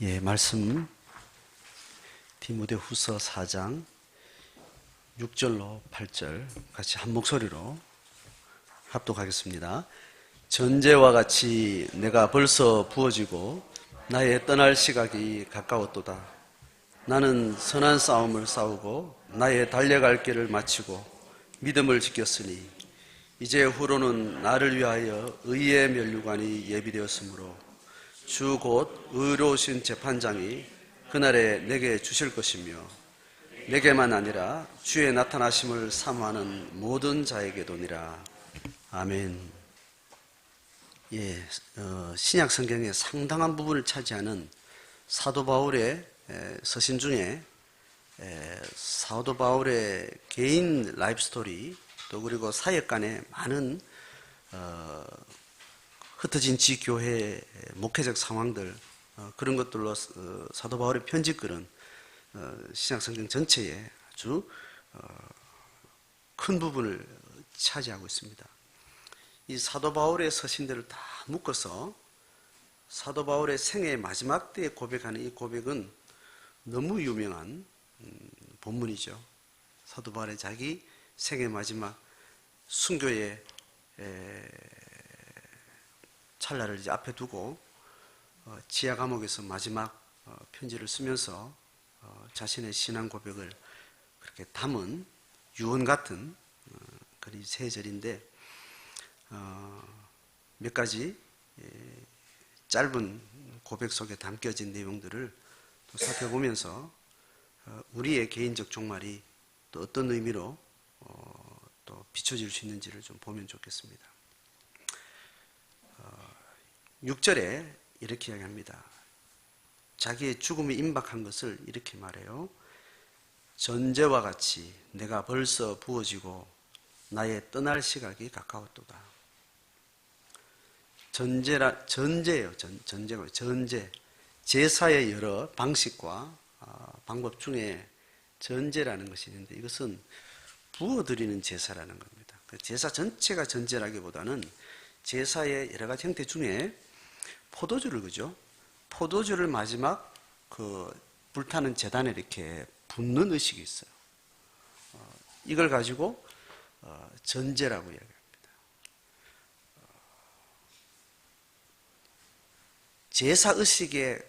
예, 말씀 디모데후서 4장 6절로 8절 같이 한 목소리로 합독하겠습니다. 전제와 같이 내가 벌써 부어지고 나의 떠날 시각이 가까웠도다. 나는 선한 싸움을 싸우고 나의 달려갈 길을 마치고 믿음을 지켰으니 이제 후로는 나를 위하여 의의 면류관이 예비되었으므로 주 곧 의로우신 재판장이 그날에 내게 주실 것이며 내게만 아니라 주의 나타나심을 사모하는 모든 자에게도니라. 아멘. 예, 신약 성경의 상당한 부분을 차지하는 사도 바울의 서신 중에 사도 바울의 개인 라이프 스토리 또 그리고 사역간의 많은 흩어진 지교회의 목회적 상황들 그런 것들로 사도 바울의 편지글은 신약 성경 전체에 아주 큰 부분을 차지하고 있습니다. 이 사도 바울의 서신들을 다 묶어서 사도 바울의 생애의 마지막 때에 고백하는 이 고백은 너무 유명한 본문이죠. 사도 바울의 자기 생애 마지막 순교의 찰나를 이제 앞에 두고 지하 감옥에서 마지막 편지를 쓰면서 자신의 신앙 고백을 그렇게 담은 유언 같은 그런 세 절인데 몇 가지 짧은 고백 속에 담겨진 내용들을 또 살펴보면서 우리의 개인적 종말이 또 어떤 의미로 또 비춰질 수 있는지를 좀 보면 좋겠습니다. 6절에 이렇게 이야기합니다. 자기의 죽음이 임박한 것을 이렇게 말해요. 전제와 같이 내가 벌써 부어지고 나의 떠날 시각이 가까웠도다. 전제예요. 전제. 제사의 여러 방식과 방법 중에 전제라는 것이 있는데 이것은 부어드리는 제사라는 겁니다. 제사 전체가 전제라기보다는 제사의 여러 가지 형태 중에 포도주를 그죠? 포도주를 마지막 그 불타는 제단에 이렇게 붓는 의식이 있어요. 이걸 가지고 전제라고 이야기합니다. 제사 의식의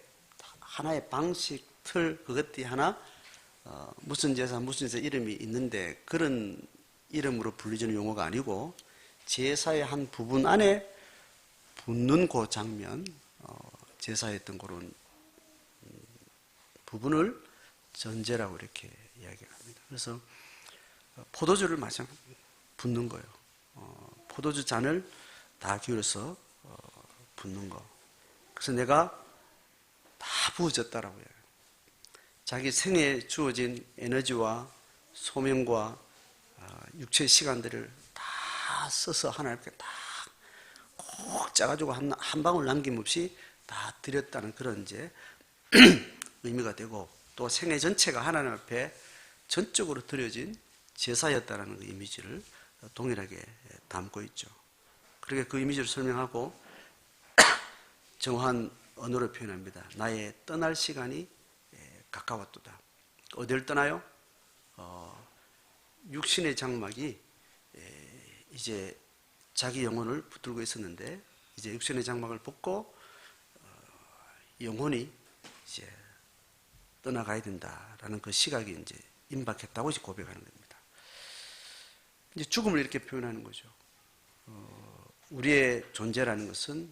하나의 방식, 틀, 그것들이 하나 무슨 제사 이름이 있는데 그런 이름으로 불리지는 용어가 아니고 제사의 한 부분 안에 붙는 그 장면, 제사했던 그런 부분을 전제라고 이렇게 이야기를 합니다. 그래서 포도주를 마시면 붓는 거예요. 포도주 잔을 다 기울여서 붓는 거. 그래서 내가 다 부어졌다라고 이야기해요. 자기 생애에 주어진 에너지와 소명과 육체의 시간들을 다 써서 하나님께 다 꼭 짜가지고 한 방울 남김없이 다 드렸다는 그런 이제 의미가 되고 또 생애 전체가 하나님 앞에 전적으로 드려진 제사였다는 그 이미지를 동일하게 담고 있죠. 그렇게 그 이미지를 설명하고 정확한 언어로 표현합니다. 나의 떠날 시간이 가까웠도다. 어딜 떠나요? 육신의 장막이 이제 자기 영혼을 붙들고 있었는데 이제 육신의 장막을 벗고 영혼이 이제 떠나가야 된다라는 그 시각이 이제 임박했다고 이제 고백하는 겁니다. 이제 죽음을 이렇게 표현하는 거죠. 우리의 존재라는 것은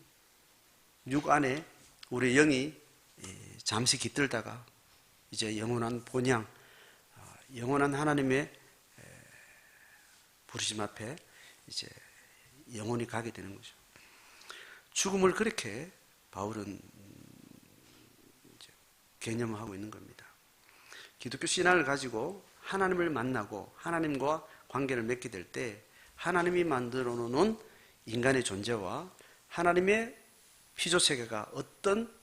육 안에 우리의 영이 잠시 깃들다가 이제 영원한 본향, 영원한 하나님의 부르심 앞에 이제 영원히 가게 되는 거죠. 죽음을 그렇게 바울은 이제 개념하고 있는 겁니다. 기독교 신앙을 가지고 하나님을 만나고 하나님과 관계를 맺게 될 때 하나님이 만들어 놓은 인간의 존재와 하나님의 피조세계가 어떤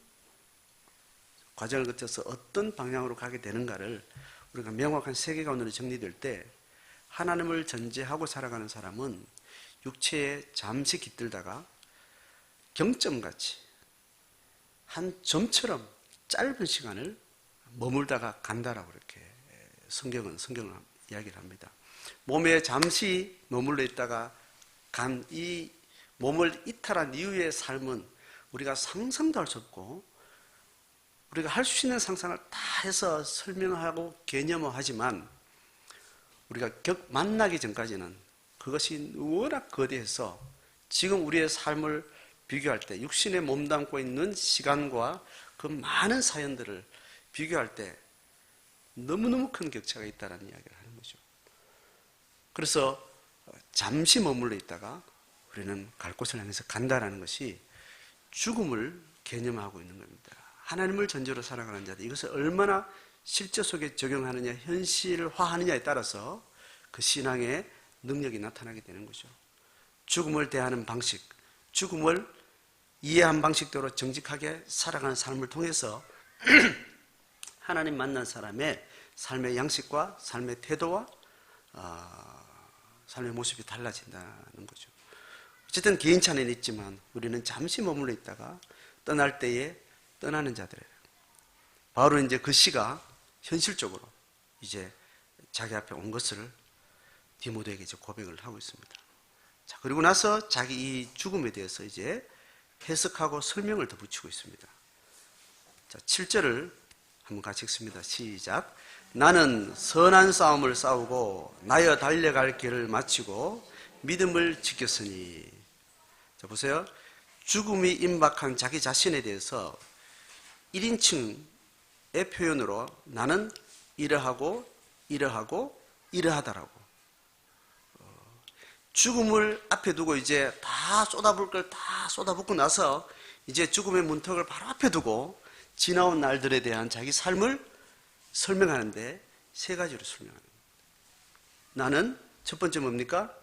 과정을 거쳐서 어떤 방향으로 가게 되는가를 우리가 명확한 세계관으로 정리될 때 하나님을 전제하고 살아가는 사람은 육체에 잠시 깃들다가 경점같이 한 점처럼 짧은 시간을 머물다가 간다라고 이렇게 성경을 이야기를 합니다. 몸에 잠시 머물러 있다가 간 이 몸을 이탈한 이후의 삶은 우리가 상상도 할 수 없고, 우리가 할 수 있는 상상을 다 해서 설명하고 개념화하지만 우리가 만나기 전까지는 그것이 워낙 거대해서 지금 우리의 삶을 비교할 때, 육신에 몸담고 있는 시간과 그 많은 사연들을 비교할 때 너무너무 큰 격차가 있다는 이야기를 하는 거죠. 그래서 잠시 머물러 있다가 우리는 갈 곳을 향해서 간다라는 것이 죽음을 개념하고 있는 겁니다. 하나님을 전제로 살아가는 자들, 이것을 얼마나 실제 속에 적용하느냐, 현실화하느냐에 따라서 그 신앙의 능력이 나타나게 되는 거죠. 죽음을 대하는 방식, 죽음을 이해한 방식대로 정직하게 살아가는 삶을 통해서 하나님 만난 사람의 삶의 양식과 삶의 태도와 삶의 모습이 달라진다는 거죠. 어쨌든 개인차는 있지만 우리는 잠시 머물러 있다가 떠날 때에 떠나는 자들이에요. 바울은 이제 그 시가 현실적으로 이제 자기 앞에 온 것을 디모데에게 이제 고백을 하고 있습니다. 자, 그리고 나서 자기 이 죽음에 대해서 이제 해석하고 설명을 더 붙이고 있습니다. 자, 7절을 한번 같이 읽습니다. 시작. 나는 선한 싸움을 싸우고 나여 달려갈 길을 마치고 믿음을 지켰으니. 자, 보세요. 죽음이 임박한 자기 자신에 대해서 1인칭의 표현으로 나는 이러하고 이러하고 이러하다라고. 죽음을 앞에 두고 이제 다 쏟아부을 걸 다 쏟아붓고 나서 이제 죽음의 문턱을 바로 앞에 두고 지나온 날들에 대한 자기 삶을 설명하는데 세 가지로 설명합니다. 나는 첫 번째 뭡니까?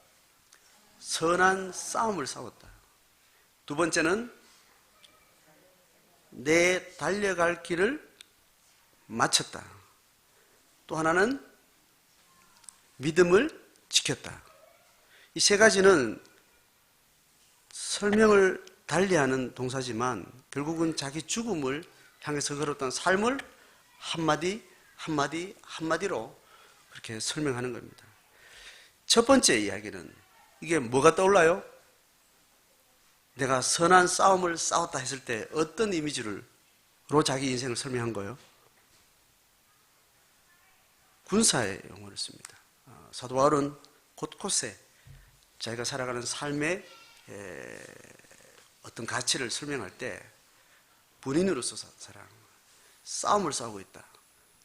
선한 싸움을 싸웠다. 두 번째는 내 달려갈 길을 마쳤다. 또 하나는 믿음을 지켰다. 이 세 가지는 설명을 달리하는 동사지만 결국은 자기 죽음을 향해서 걸었던 삶을 한마디 한마디 한마디로 그렇게 설명하는 겁니다. 첫 번째 이야기는 이게 뭐가 떠올라요? 내가 선한 싸움을 싸웠다 했을 때 어떤 이미지로 자기 인생을 설명한 거예요? 군사의 용어를 씁니다. 사도 바울은 곳곳에 자기가 살아가는 삶의 어떤 가치를 설명할 때 군인으로서 싸움을 싸우고 있다.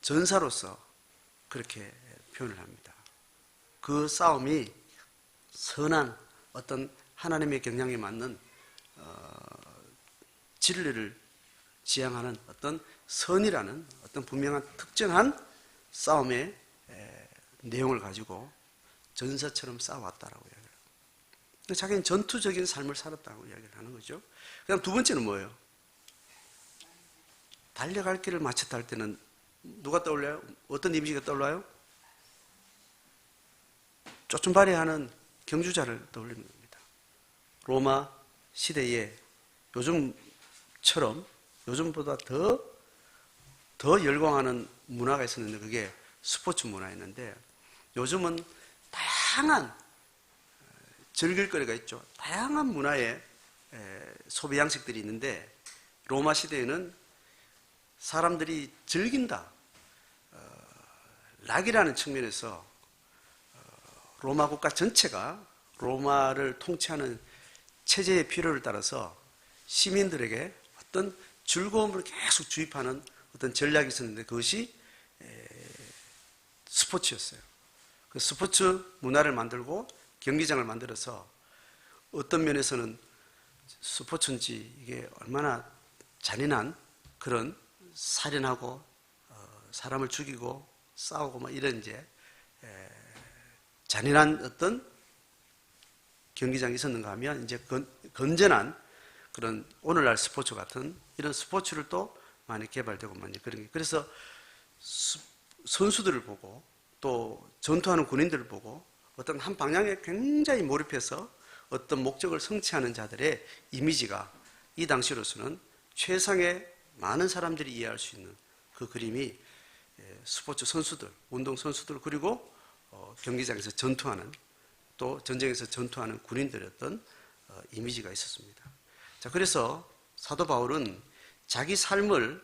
전사로서 그렇게 표현을 합니다. 그 싸움이 선한 어떤 하나님의 경향에 맞는 진리를 지향하는 어떤 선이라는 어떤 분명한 특정한 싸움의 내용을 가지고 전사처럼 싸워왔다라고 이야기를 합니다. 자기는 전투적인 삶을 살았다고 이야기를 하는 거죠. 그 다음 두 번째는 뭐예요? 달려갈 길을 마쳤다 할 때는 누가 떠올려요? 어떤 이미지가 떠올라요? 쫓음발이하는 경주자를 떠올리는 겁니다. 로마 시대에 요즘처럼 요즘보다 더 열광하는 문화가 있었는데 그게 스포츠 문화였는데 요즘은 다양한 즐길거리가 있죠. 다양한 문화의 소비 양식들이 있는데 로마 시대에는 사람들이 즐긴다. 락이라는 측면에서 로마 국가 전체가 로마를 통치하는 체제의 필요를 따라서 시민들에게 어떤 즐거움을 계속 주입하는 어떤 전략이 있었는데 그것이 스포츠였어요. 그 스포츠 문화를 만들고 경기장을 만들어서 어떤 면에서는 스포츠인지 이게 얼마나 잔인한 그런 살인하고 사람을 죽이고 싸우고 막 이런 이제 잔인한 어떤 경기장이 있었는가 하면 이제 건전한 그런 오늘날 스포츠 같은 이런 스포츠를 또 많이 개발되고 많이 그런 게 그래서 선수들을 보고 또 전투하는 군인들을 보고 어떤 한 방향에 굉장히 몰입해서 어떤 목적을 성취하는 자들의 이미지가 이 당시로서는 최상의 많은 사람들이 이해할 수 있는 그 그림이 스포츠 선수들, 운동 선수들, 그리고 경기장에서 전투하는, 또 전쟁에서 전투하는 군인들의 어떤 이미지가 있었습니다. 자, 그래서 사도 바울은 자기 삶을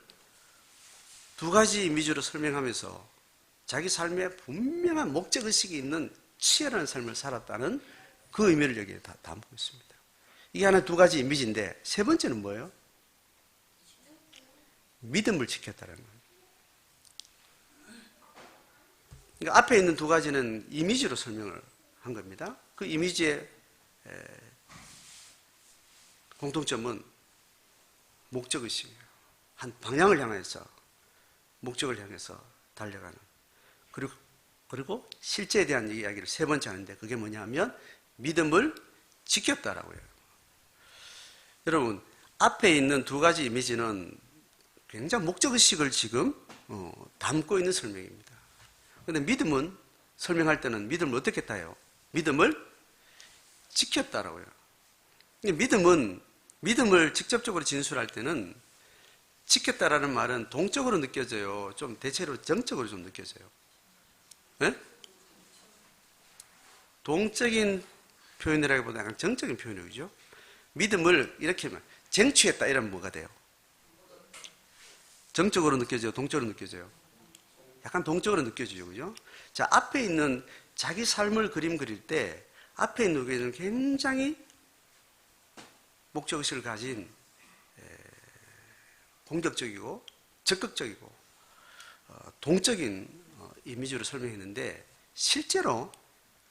두 가지 이미지로 설명하면서 자기 삶에 분명한 목적의식이 있는 치열한 삶을 살았다는 그 의미를 여기에 다 담고 있습니다. 이게 하나 두 가지 이미지인데, 세 번째는 뭐예요? 믿음을 지켰다는 거예요. 그러니까 앞에 있는 두 가지는 이미지로 설명을 한 겁니다. 그 이미지의 공통점은 목적의식이에요. 한 방향을 향해서, 목적을 향해서 달려가는. 그리고 실제에 대한 이야기를 세 번째 하는데, 그게 뭐냐 하면 믿음을 지켰다라고 해요. 여러분, 앞에 있는 두 가지 이미지는 굉장히 목적의식을 지금 담고 있는 설명입니다. 그런데 믿음은 설명할 때는 믿음을 어떻게 따요? 믿음을 지켰다라고 해요. 믿음을 직접적으로 진술할 때는 지켰다라는 말은 동적으로 느껴져요? 좀 대체로 정적으로 좀 느껴져요? 네? 동적인 표현이라기보다 약간 정적인 표현이죠. 믿음을 이렇게 쟁취했다 이러면 뭐가 돼요? 정적으로 느껴져요? 동적으로 느껴져요? 약간 동적으로 느껴지죠, 그죠? 자, 앞에 있는 자기 삶을 그릴 때 앞에 있는 의견은 굉장히 목적의식을 가진 공격적이고 적극적이고 동적인 이미지로 설명했는데, 실제로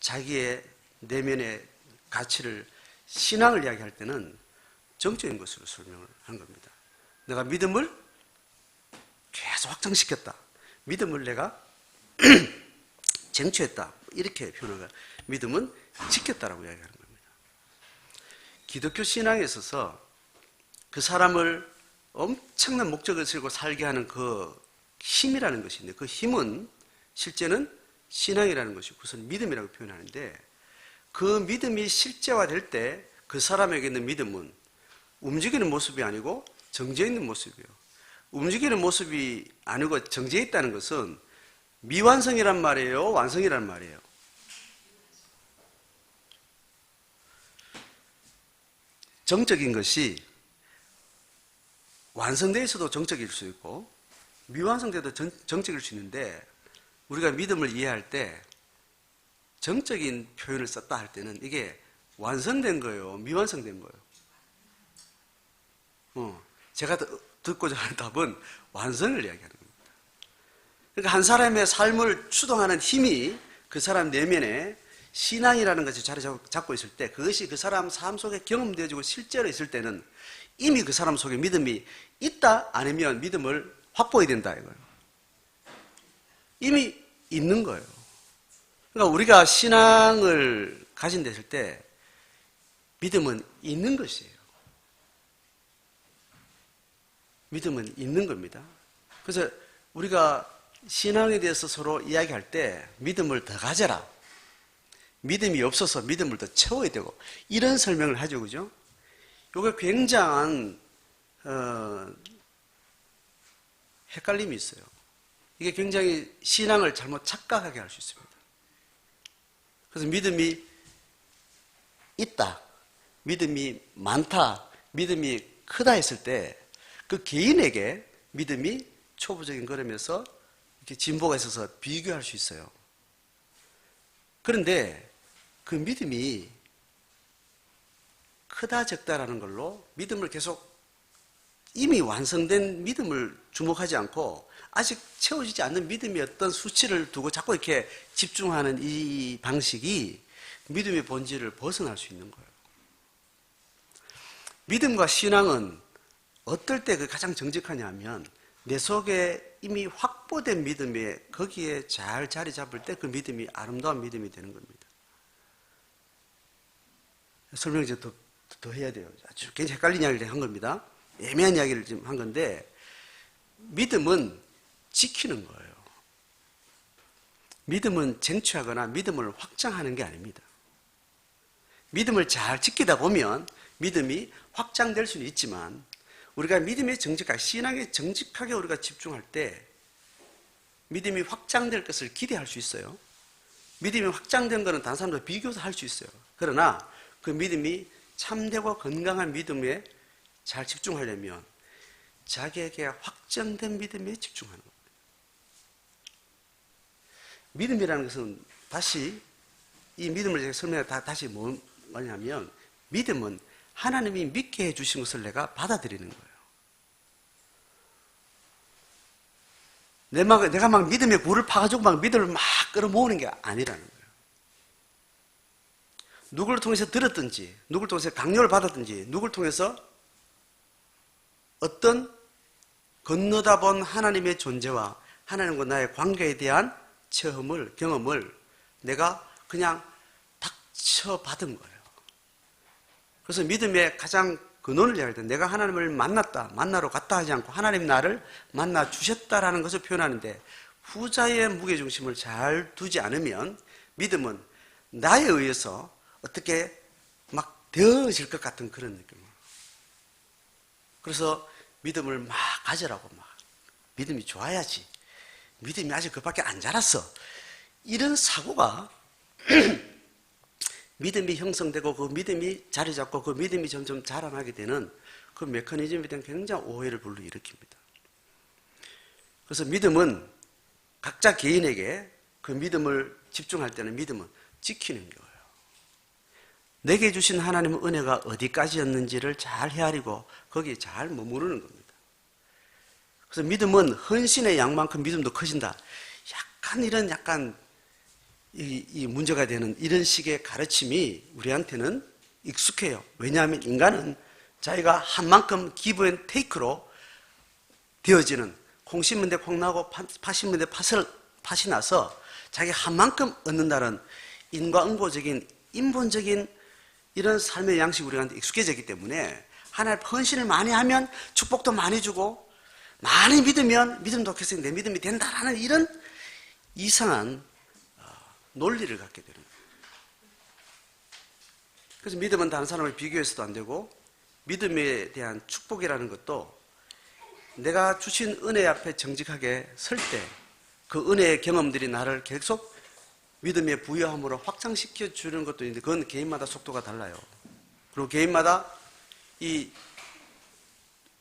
자기의 내면의 가치를, 신앙을 이야기할 때는 정적인 것으로 설명을 한 겁니다. 내가 믿음을 계속 확장시켰다. 믿음을 내가 쟁취했다. 이렇게 표현을, 믿음은 지켰다라고 이야기하는 겁니다. 기독교 신앙에 있어서 그 사람을 엄청난 목적을 세우고 살게 하는 그 힘이라는 것이 있는데, 그 힘은 실제는 신앙이라는 것이고, 그것을 믿음이라고 표현하는데, 그 믿음이 실제화될 때 그 사람에게 있는 믿음은 움직이는 모습이 아니고 정지해 있는 모습이에요. 움직이는 모습이 아니고 정지해 있다는 것은 미완성이란 말이에요? 완성이란 말이에요? 정적인 것이 완성되어 있어도 정적일 수 있고 미완성돼도 정적일 수 있는데, 우리가 믿음을 이해할 때 정적인 표현을 썼다 할 때는 이게 완성된 거예요? 미완성된 거예요? 제가 듣고자 하는 답은 완성을 이야기하는 겁니다. 그러니까 한 사람의 삶을 추동하는 힘이 그 사람 내면에 신앙이라는 것이 자리 잡고 있을 때, 그것이 그 사람 삶 속에 경험되어지고 실제로 있을 때는 이미 그 사람 속에 믿음이 있다, 아니면 믿음을 확보해야 된다 이거예요. 이미 있는 거예요. 그러니까 우리가 신앙을 가진 데있을 때 믿음은 있는 것이에요. 믿음은 있는 겁니다. 그래서 우리가 신앙에 대해서 서로 이야기할 때 믿음을 더 가져라, 믿음이 없어서 믿음을 더 채워야 되고, 이런 설명을 하죠, 그죠? 이게 굉장한 헷갈림이 있어요. 이게 굉장히 신앙을 잘못 착각하게 할 수 있습니다. 그래서 믿음이 있다, 믿음이 많다, 믿음이 크다 했을 때 그 개인에게 믿음이 초보적인 걸음에서 이렇게 진보가 있어서 비교할 수 있어요. 그런데 그 믿음이 크다 적다라는 걸로 믿음을 계속, 이미 완성된 믿음을 주목하지 않고 아직 채워지지 않는 믿음의 어떤 수치를 두고 자꾸 이렇게 집중하는 이 방식이 믿음의 본질을 벗어날 수 있는 거예요. 믿음과 신앙은 어떨 때 가장 정직하냐 하면, 내 속에 이미 확보된 믿음에 거기에 잘 자리 잡을 때 그 믿음이 아름다운 믿음이 되는 겁니다. 설명을 이제 더 해야 돼요. 아주 굉장히 헷갈린 이야기를 한 겁니다. 애매한 이야기를 지금 한 건데, 믿음은 지키는 거예요. 믿음은 쟁취하거나 믿음을 확장하는 게 아닙니다. 믿음을 잘 지키다 보면 믿음이 확장될 수는 있지만, 우리가 믿음에 정직하게, 신앙에 정직하게 우리가 집중할 때 믿음이 확장될 것을 기대할 수 있어요. 믿음이 확장된 것은 다른 사람들과 비교해서 할 수 있어요. 그러나 그 믿음이 참되고 건강한 믿음에 잘 집중하려면 자기에게 확정된 믿음에 집중하는 겁니다. 믿음이라는 것은 다시 이 믿음을 제가 설명해 다시 뭐냐면 믿음은 하나님이 믿게 해주신 것을 내가 받아들이는 거예요. 내가 막 믿음의 굴을 파가지고 막 믿음을 막 끌어모으는 게 아니라는 거예요. 누구를 통해서 들었든지, 누구를 통해서 강요를 받았든지, 누구를 통해서 어떤 건너다 본 하나님의 존재와 하나님과 나의 관계에 대한 경험을 내가 그냥 닥쳐받은 거예요. 그래서 믿음의 가장 근원을 이야기할 때 내가 하나님을 만나러 갔다 하지 않고 하나님 나를 만나 주셨다라는 것을 표현하는데 후자의 무게중심을 잘 두지 않으면 믿음은 나에 의해서 어떻게 막 되어질 것 같은 그런 느낌이에요. 그래서 믿음을 막 가지라고 막 믿음이 좋아야지. 믿음이 아직 그밖에 안 자랐어. 이런 사고가 믿음이 형성되고 그 믿음이 자리 잡고 그 믿음이 점점 자라나게 되는 그 메커니즘에 대한 굉장히 오해를 불러일으킵니다. 그래서 믿음은 각자 개인에게 그 믿음을 집중할 때는 믿음은 지키는 거예요. 내게 주신 하나님의 은혜가 어디까지였는지를 잘 헤아리고 거기에 잘 머무르는 겁니다. 그래서 믿음은 헌신의 양만큼 믿음도 커진다. 약간 이 문제가 되는 이런 식의 가르침이 우리한테는 익숙해요. 왜냐하면 인간은 자기가 한 만큼 기브 앤 테이크로 되어지는 콩 심은 데 콩 나고 팥 심은 데 팥이 나서 자기 한 만큼 얻는다는 인과응보적인 인본적인 이런 삶의 양식이 우리한테 익숙해졌기 때문에 하나님 헌신을 많이 하면 축복도 많이 주고 많이 믿으면 믿음도 계속 내 믿음이 된다라는 이런 이상한 논리를 갖게 되는 거예요. 그래서 믿음은 다른 사람을 비교해서도 안 되고 믿음에 대한 축복이라는 것도 내가 주신 은혜 앞에 정직하게 설 때 그 은혜의 경험들이 나를 계속 믿음의 부여함으로 확장시켜 주는 것도 있는데 그건 개인마다 속도가 달라요. 그리고 개인마다 이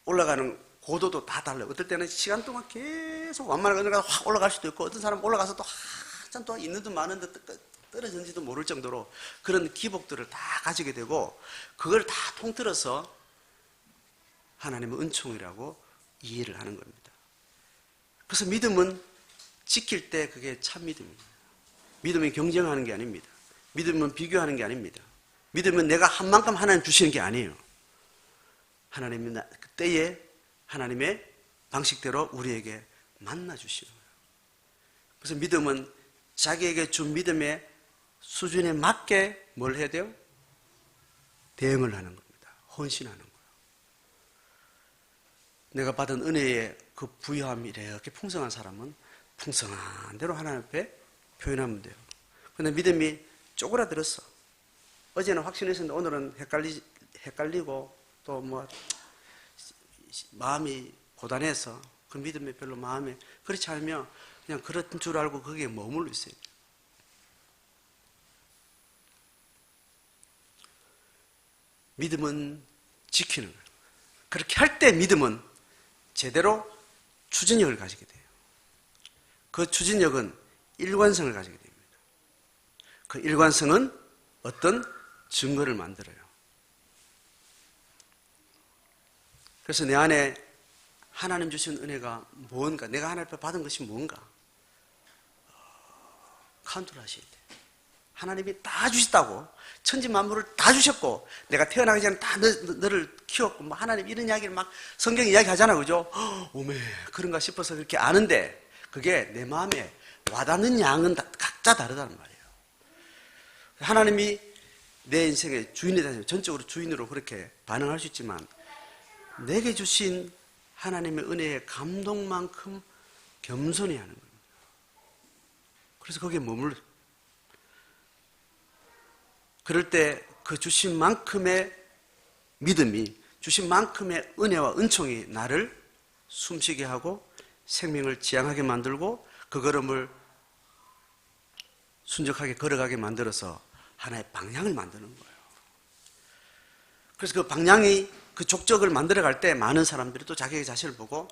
올라가는 고도도 다 달라요. 어떨 때는 시간 동안 계속 완만하게 올라가서 확 올라갈 수도 있고 어떤 사람은 올라가서 또 한참 동안 있는 듯 마는 듯 떨어졌는지도 모를 정도로 그런 기복들을 다 가지게 되고 그걸 다 통틀어서 하나님의 은총이라고 이해를 하는 겁니다. 그래서 믿음은 지킬 때 그게 참 믿음입니다. 믿음은 경쟁하는 게 아닙니다. 믿음은 비교하는 게 아닙니다. 믿음은 내가 한 만큼 하나님 주시는 게 아니에요. 하나님이 그때에 하나님의 방식대로 우리에게 만나 주시는 거예요. 그래서 믿음은 자기에게 준 믿음의 수준에 맞게 뭘 해야 돼요? 대응을 하는 겁니다. 헌신하는 거예요. 내가 받은 은혜의 그 부유함이 이렇게 풍성한 사람은 풍성한 대로 하나님 앞에 표현하면 돼요. 그런데 믿음이 쪼그라들었어. 어제는 확신했었는데 오늘은 헷갈리고 또 뭐 마음이 고단해서 그 믿음에 별로 마음에 그렇지 않으면 그냥 그런 줄 알고 거기에 머물러 있어요. 믿음은 지키는 거예요. 그렇게 할 때 믿음은 제대로 추진력을 가지게 돼요. 그 추진력은 일관성을 가지게 됩니다. 그 일관성은 어떤 증거를 만들어요. 그래서 내 안에 하나님 주신 은혜가 뭔가, 내가 하나님 앞에 받은 것이 뭔가 카운트를 하셔야 돼요. 하나님이 다 주셨다고, 천지 만물을 다 주셨고 내가 태어나기 전에 다 너를 키웠고 뭐 하나님 이런 이야기를 막 성경 이야기하잖아, 그죠? 오메 그런가 싶어서 그렇게 아는데 그게 내 마음에 와닿는 양은 각자 다르다는 말이에요. 하나님이 내 인생의 주인이 되면 전적으로 주인으로 그렇게 반응할 수 있지만 내게 주신 하나님의 은혜의 감동만큼 겸손히 하는 겁니다. 그래서 거기에 머물러. 그럴 때 그 주신 만큼의 믿음이 주신 만큼의 은혜와 은총이 나를 숨쉬게 하고 생명을 지향하게 만들고 그 걸음을 순적하게 걸어가게 만들어서 하나의 방향을 만드는 거예요. 그래서 그 방향이 그 족적을 만들어갈 때 많은 사람들이 또 자기 자신을 보고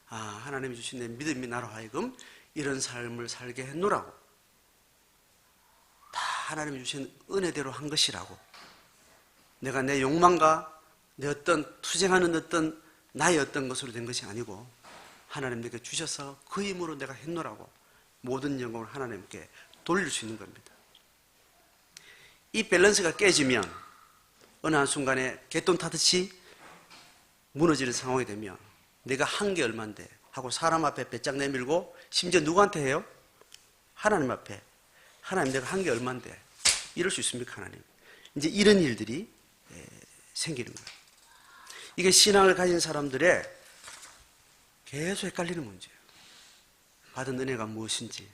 하나님이 주신 내 믿음이 나로 하여금 이런 삶을 살게 했노라고, 다 하나님이 주신 은혜대로 한 것이라고, 내가 내 욕망과 내 어떤 투쟁하는 어떤 나의 어떤 것으로 된 것이 아니고 하나님 내게 주셔서 그 힘으로 내가 했노라고 모든 영광을 하나님께 돌릴 수 있는 겁니다. 이 밸런스가 깨지면 어느 한순간에 개똥 타듯이 무너지는 상황이 되면 내가 한 게 얼만데 하고 사람 앞에 배짱 내밀고, 심지어 누구한테 해요? 하나님 앞에. 하나님 내가 한 게 얼만데 이럴 수 있습니까? 하나님. 이제 이런 일들이 생기는 거예요. 이게 신앙을 가진 사람들의 계속 헷갈리는 문제예요. 받은 은혜가 무엇인지,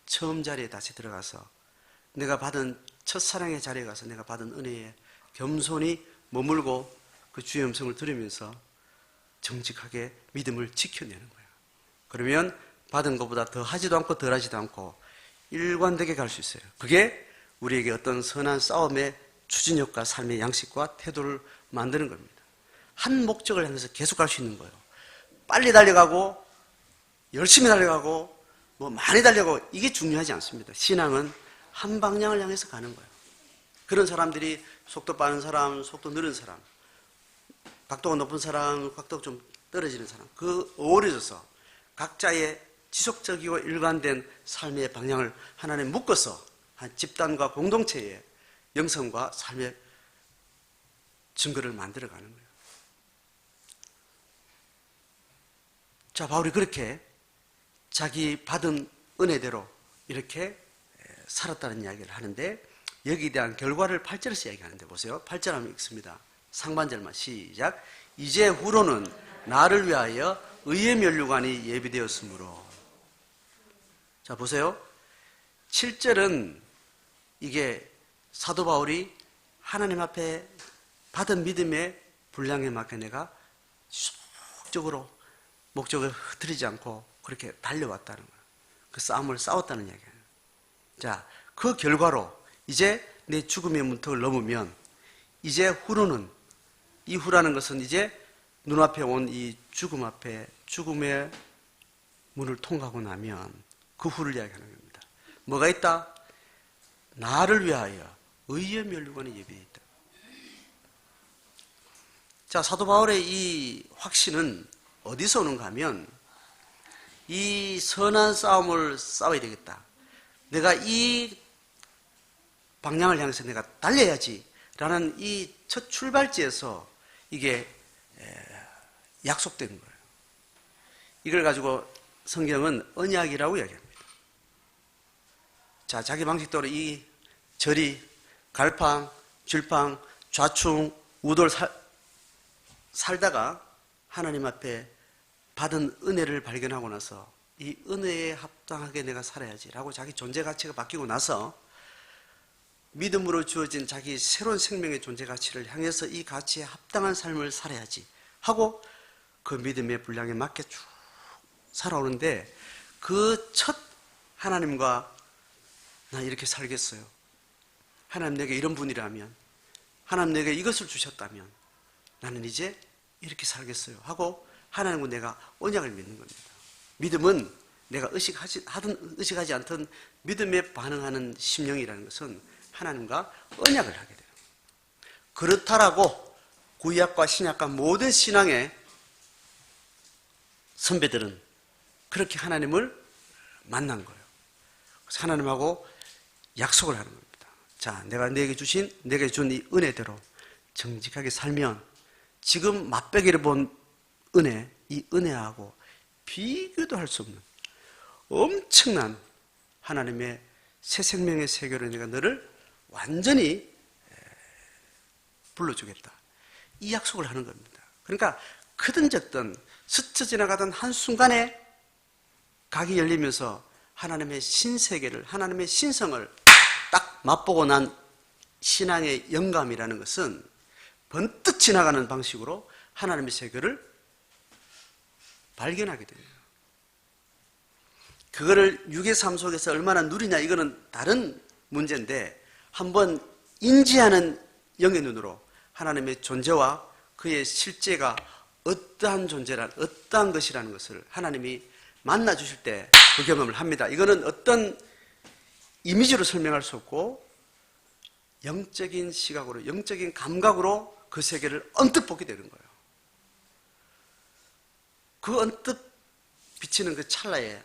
처음 자리에 다시 들어가서 내가 받은 첫사랑의 자리에 가서 내가 받은 은혜에 겸손히 머물고 그 주의 음성을 들으면서 정직하게 믿음을 지켜내는 거예요. 그러면 받은 것보다 더 하지도 않고 덜 하지도 않고 일관되게 갈 수 있어요. 그게 우리에게 어떤 선한 싸움의 추진력과 삶의 양식과 태도를 만드는 겁니다. 한 목적을 향해서 계속 갈 수 있는 거예요. 빨리 달려가고 열심히 달려가고 뭐 많이 달려가고 이게 중요하지 않습니다. 신앙은 한 방향을 향해서 가는 거예요. 그런 사람들이 속도 빠른 사람, 속도 느린 사람, 각도가 높은 사람, 각도가 좀 떨어지는 사람, 그 어우러져서 각자의 지속적이고 일관된 삶의 방향을 하나님에 묶어서 한 집단과 공동체의 영성과 삶의 증거를 만들어가는 거예요. 자, 바울이 그렇게 자기 받은 은혜대로 이렇게 살았다는 이야기를 하는데, 여기에 대한 결과를 8절에서 이야기하는데 보세요. 8절 한번 읽습니다. 상반절만 시작. 이제 후로는 나를 위하여 의의 면류관이 예비되었으므로. 자, 보세요. 7절은 이게 사도 바울이 하나님 앞에 받은 믿음의 분량에 맞게 내가 지속적으로 목적을 흐트리지 않고 그렇게 달려왔다는 거예요. 그 싸움을 싸웠다는 이야기예요. 자, 그 결과로 이제 내 죽음의 문턱을 넘으면 이제 후로는, 이 후라는 것은 이제 눈앞에 온 이 죽음 앞에 죽음의 문을 통과하고 나면 그 후를 이야기하는 겁니다. 뭐가 있다? 나를 위하여 의의 면류관이 예비되어 있다. 자, 사도 바울의 이 확신은 어디서 오는가 하면 이 선한 싸움을 싸워야 되겠다, 내가 이 방향을 향해서 내가 달려야지 라는 이 첫 출발지에서 이게 약속된 거예요. 이걸 가지고 성경은 언약이라고 이야기합니다. 자, 자기 방식대로 이 절이 갈팡, 줄팡, 좌충, 우돌 살다가 하나님 앞에 받은 은혜를 발견하고 나서 이 은혜에 합당하게 내가 살아야지 라고 자기 존재 가치가 바뀌고 나서 믿음으로 주어진 자기 새로운 생명의 존재 가치를 향해서 이 가치에 합당한 삶을 살아야지 하고 그 믿음의 분량에 맞게 쭉 살아오는데, 그 첫 하나님과 나 이렇게 살겠어요, 하나님 내게 이런 분이라면, 하나님 내게 이것을 주셨다면 나는 이제 이렇게 살겠어요 하고 하나님과 내가 언약을 맺는 겁니다. 믿음은 내가 의식하지 않던 믿음에 반응하는 심령이라는 것은 하나님과 언약을 하게 돼요. 그렇다라고 구약과 신약과 모든 신앙의 선배들은 그렇게 하나님을 만난 거예요. 그래서 하나님하고 약속을 하는 겁니다. 자, 내가 내게 준 이 은혜대로 정직하게 살면 지금 맛보기를 본 은혜, 이 은혜하고 비교도 할 수 없는 엄청난 하나님의 새 생명의 세계로 내가 너를 완전히 불러주겠다, 이 약속을 하는 겁니다. 그러니까 크든 적든 스쳐 지나가던 한순간에 각이 열리면서 하나님의 신세계를, 하나님의 신성을 딱 맛보고 난 신앙의 영감이라는 것은 번뜩 지나가는 방식으로 하나님의 세계를 발견하게 됩니다. 그거를 육의 삶 속에서 얼마나 누리냐 이거는 다른 문제인데 한번 인지하는 영의 눈으로 하나님의 존재와 그의 실제가 어떠한 존재란 어떠한 것이라는 것을 하나님이 만나 주실 때 그 경험을 합니다. 이거는 어떤 이미지로 설명할 수 없고 영적인 시각으로 영적인 감각으로 그 세계를 언뜻 보게 되는 거예요. 그 언뜻 비치는 그 찰나에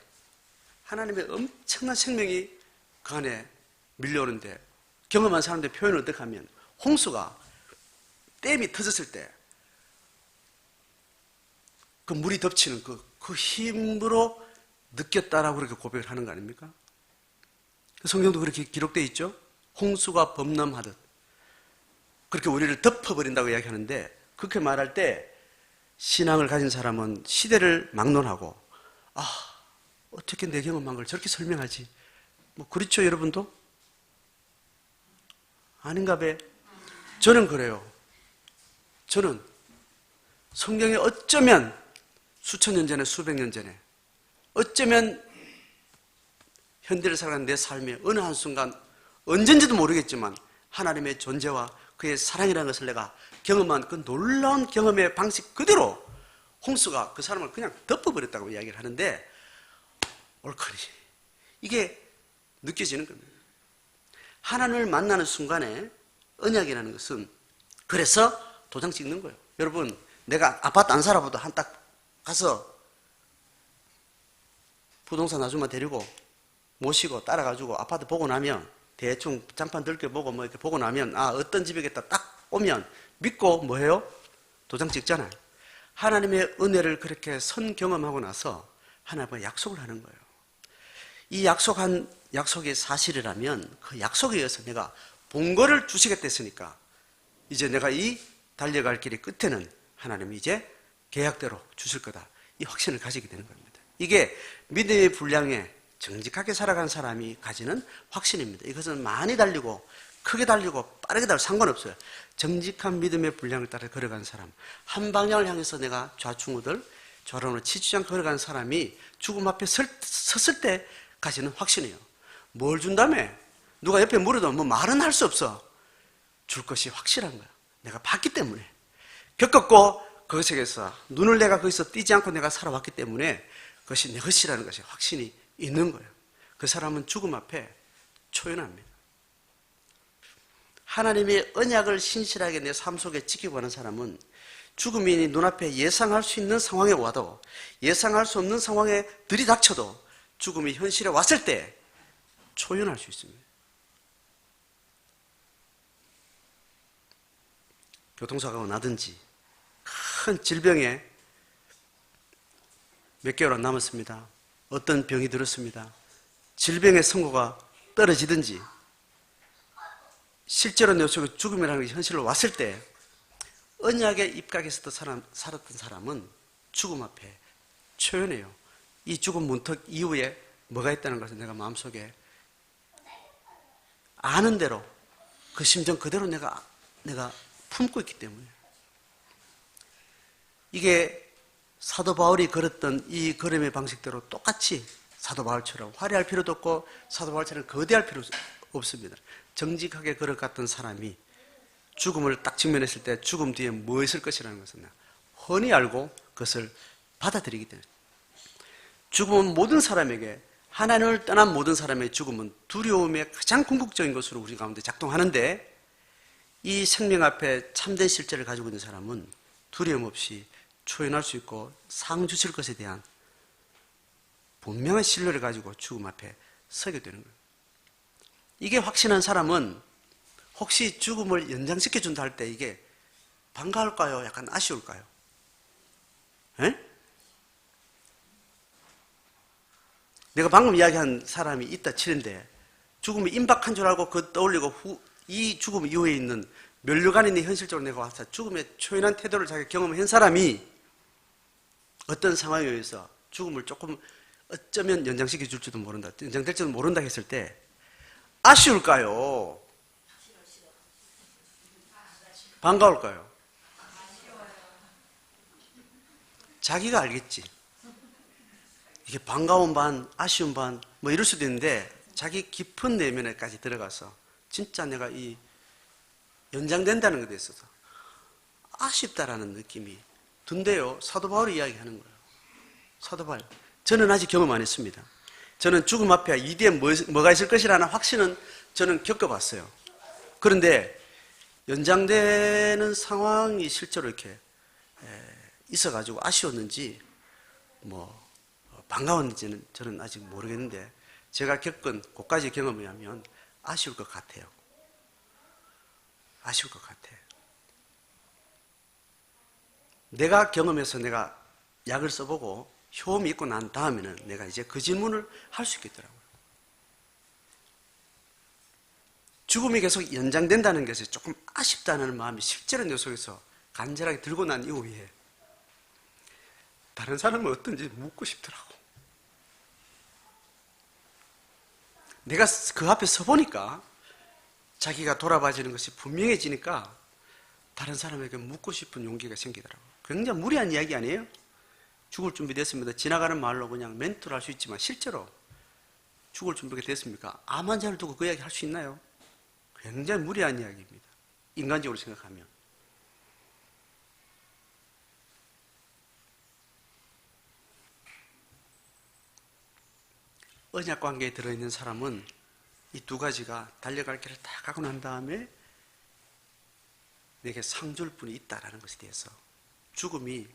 하나님의 엄청난 생명이 그 안에 밀려오는데 경험한 사람들의 표현을 어떻게 하면 홍수가 댐이 터졌을 때 그 물이 덮치는 그 힘으로 느꼈다라고 그렇게 고백을 하는 거 아닙니까? 성경도 그렇게 기록되어 있죠? 홍수가 범람하듯 그렇게 우리를 덮어버린다고 이야기하는데 그렇게 말할 때 신앙을 가진 사람은 시대를 막론하고 어떻게 내 경험한 걸 저렇게 설명하지? 뭐 그렇죠 여러분도? 아닌가 봐. 저는 그래요. 저는 성경에 어쩌면 수천 년 전에 수백 년 전에 어쩌면 현대를 살아가는 내 삶의 어느 한순간 언젠지도 모르겠지만 하나님의 존재와 그의 사랑이라는 것을 내가 경험한 그 놀라운 경험의 방식 그대로 홍수가 그 사람을 그냥 덮어버렸다고 이야기를 하는데 옳거니 이게 느껴지는 겁니다. 하나님을 만나는 순간에 언약이라는 것은 그래서 도장 찍는 거예요. 여러분 내가 아파트 안 살아봐도 한 딱 가서 부동산 아줌마 데리고 모시고 따라가지고 아파트 보고 나면 대충 장판 들켜보고 뭐 이렇게 보고 나면 어떤 집이겠다 딱 오면 믿고 뭐 해요? 도장 찍잖아요. 하나님의 은혜를 그렇게 선 경험하고 나서 하나님과 약속을 하는 거예요. 이 약속이 사실이라면 그 약속에 의해서 내가 본거를 주시겠다 했으니까 이제 내가 이 달려갈 길의 끝에는 하나님이 이제 계약대로 주실 거다. 이 확신을 가지게 되는 겁니다. 이게 믿음의 분량에 정직하게 살아가는 사람이 가지는 확신입니다. 이것은 많이 달리고 크게 달리고 빠르게 달리고 상관없어요. 정직한 믿음의 분량을 따라 걸어가는 사람, 한 방향을 향해서 내가 좌충우들 좌우로 치주지 않고 걸어가는 사람이 죽음 앞에 섰을 때 가지는 확신이에요. 뭘 준다며? 누가 옆에 물어도 뭐 말은 할 수 없어. 줄 것이 확실한 거야. 내가 봤기 때문에. 겪었고 그것에서 눈을 내가 거기서 띄지 않고 내가 살아왔기 때문에 그것이 내 것이라는 것이 확신이 있는 거예요. 그 사람은 죽음 앞에 초연합니다. 하나님의 언약을 신실하게 내 삶 속에 지키고 가는 사람은 죽음이 눈앞에 예상할 수 있는 상황에 와도 예상할 수 없는 상황에 들이닥쳐도 죽음이 현실에 왔을 때 초연할 수 있습니다. 교통사고가 나든지 큰 질병에 몇 개월 안 남았습니다. 어떤 병이 들었습니다. 질병의 선고가 떨어지든지 실제로 내 속에 죽음이라는 게 현실로 왔을 때 언약의 입각에서 살았던 사람은 죽음 앞에 초연해요. 이 죽음 문턱 이후에 뭐가 있다는 것을 내가 마음속에 아는 대로 그 심정 그대로 내가 품고 있기 때문에 이게 사도 바울이 걸었던 이 걸음의 방식대로 똑같이 사도 바울처럼 화려할 필요도 없고 사도 바울처럼 거대할 필요 없습니다. 정직하게 걸어갔던 사람이 죽음을 딱 직면했을 때 죽음 뒤에 뭐 있을 것이라는 것은 훤히 알고 그것을 받아들이기 때문에 죽음은 모든 사람에게 하나님을 떠난 모든 사람의 죽음은 두려움의 가장 궁극적인 것으로 우리 가운데 작동하는데 이 생명 앞에 참된 실제를 가지고 있는 사람은 두려움 없이 초연할 수 있고 상 주실 것에 대한 분명한 신뢰를 가지고 죽음 앞에 서게 되는 거예요. 이게 확신한 사람은 혹시 죽음을 연장시켜 준다 할 때 이게 반가울까요? 약간 아쉬울까요? 에? 내가 방금 이야기한 사람이 있다 치는데 죽음이 임박한 줄 알고 그 떠올리고 이 죽음 이후에 있는 면류관에 있는 현실적으로 내가 와서 죽음의 초연한 태도를 자기가 경험한 사람이 어떤 상황에 의해서 죽음을 조금 어쩌면 연장시켜 줄지도 모른다, 연장될지도 모른다 했을 때 아쉬울까요? 반가울까요? 자기가 알겠지. 이게 반가운 반, 아쉬운 반, 뭐 이럴 수도 있는데, 자기 깊은 내면에까지 들어가서, 진짜 내가 이 연장된다는 것에 있어서 아쉽다라는 느낌이 든대요. 사도 바울이 이야기하는 거예요. 사도 바울. 저는 아직 경험 안 했습니다. 저는 죽음 앞에 이 뒤에 뭐가 있을 것이라는 확신은 저는 겪어봤어요. 그런데 연장되는 상황이 실제로 이렇게 있어가지고 아쉬웠는지 뭐 반가웠는지는 저는 아직 모르겠는데, 제가 겪은 그까지 경험에 하면 아쉬울 것 같아요. 아쉬울 것 같아요. 내가 경험해서 내가 약을 써보고 효험이 있고 난 다음에는 내가 이제 그 질문을 할 수 있겠더라고요. 죽음이 계속 연장된다는 것에 조금 아쉽다는 마음이 실제로 내 속에서 간절하게 들고 난 이후에 다른 사람은 어떤지 묻고 싶더라고. 내가 그 앞에 서보니까 자기가 돌아봐지는 것이 분명해지니까 다른 사람에게 묻고 싶은 용기가 생기더라고요. 굉장히 무리한 이야기 아니에요? 죽을 준비 됐습니다. 지나가는 말로 그냥 멘트를 할 수 있지만 실제로 죽을 준비가 됐습니까? 암 환자를 두고 그 이야기 할 수 있나요? 굉장히 무리한 이야기입니다. 인간적으로 생각하면. 언약 관계에 들어있는 사람은 이 두 가지가 달려갈 길을 다 가고 난 다음에 내게 상 줄 분이 있다는 것에 대해서 죽음이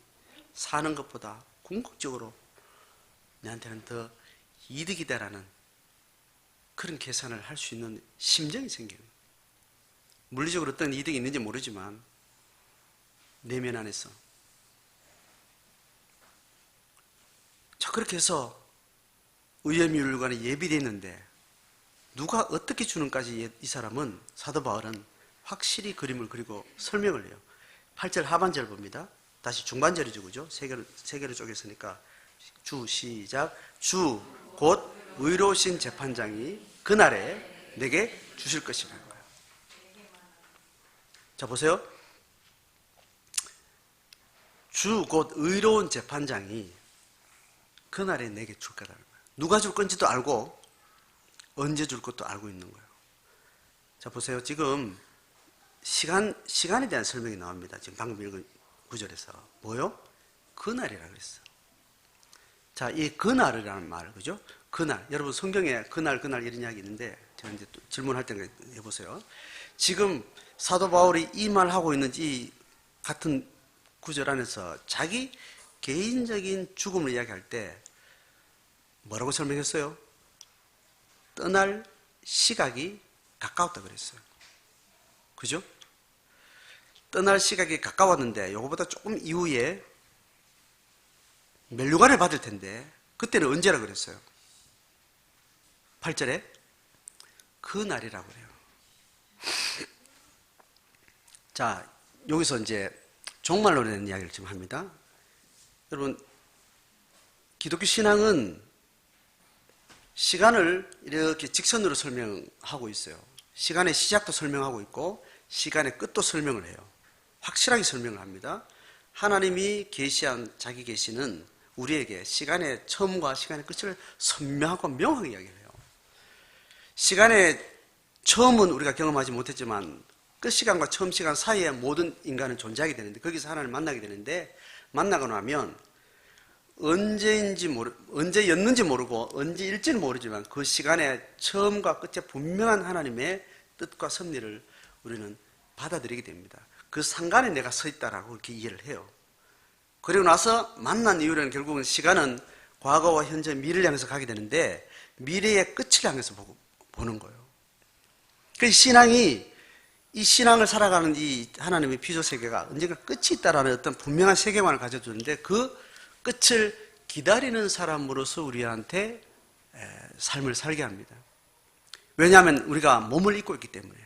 사는 것보다 궁극적으로 내한테는 더 이득이다라는 그런 계산을 할 수 있는 심정이 생겨요. 물리적으로 어떤 이득이 있는지 모르지만 내면 안에서. 자, 그렇게 해서 의회미율관에 예비되어 있는데 누가 어떻게 주는까지 이 사람은, 사도 바울은 확실히 그림을 그리고 설명을 해요. 8절 하반절 봅니다. 다시 중반절이죠, 그죠? 세 개로 쪼갰으니까 주 시작. 주 곧 의로우신 재판장이 그날에 내게 주실 것이라는 거예요. 자, 보세요. 주 곧 의로운 재판장이 그날에 내게 줄 거라는 거예요. 누가 줄 건지도 알고 언제 줄 것도 알고 있는 거예요. 자, 보세요. 지금 시간에 대한 설명이 나옵니다. 지금 방금 읽은 구절에서. 뭐요? 그날이라고 그랬어. 자, 이 그날이라는 말, 그죠? 그날. 여러분 성경에 그날 이런 이야기 있는데, 제가 이제 또 질문할 때 해보세요. 지금 사도 바울이 이 말 하고 있는 이 같은 구절 안에서 자기 개인적인 죽음을 이야기할 때 뭐라고 설명했어요? 떠날 시각이 가까웠다 그랬어요. 그죠? 떠날 시각이 가까웠는데 요거보다 조금 이후에 멸류관을 받을 텐데 그때는 언제라 그랬어요? 8절에 그 날이라고 그래요. 자, 여기서 이제 종말론에 대한 이야기를 좀 합니다. 여러분, 기독교 신앙은 시간을 이렇게 직선으로 설명하고 있어요. 시간의 시작도 설명하고 있고 시간의 끝도 설명을 해요. 확실하게 설명을 합니다. 하나님이 계시한 자기 계시는 우리에게 시간의 처음과 시간의 끝을 선명하고 명확하게 이야기해요. 시간의 처음은 우리가 경험하지 못했지만 끝 시간과 처음 시간 사이에 모든 인간은 존재하게 되는데, 거기서 하나님을 만나게 되는데, 만나고 나면 언제였는지 모르고 언제일지는 모르지만 그 시간의 처음과 끝에 분명한 하나님의 뜻과 섭리를 우리는 받아들이게 됩니다. 그 상간에 내가 서 있다라고 이렇게 이해를 해요. 그리고 나서 만난 이후에는 결국은 시간은 과거와 현재, 미래를 향해서 가게 되는데 미래의 끝을 향해서 보는 거예요. 그 신앙이, 이 신앙을 살아가는 이 하나님의 피조 세계가 언젠가 끝이 있다라는 어떤 분명한 세계관을 가져주는데 그 끝을 기다리는 사람으로서 우리한테 삶을 살게 합니다. 왜냐하면 우리가 몸을 입고 있기 때문에.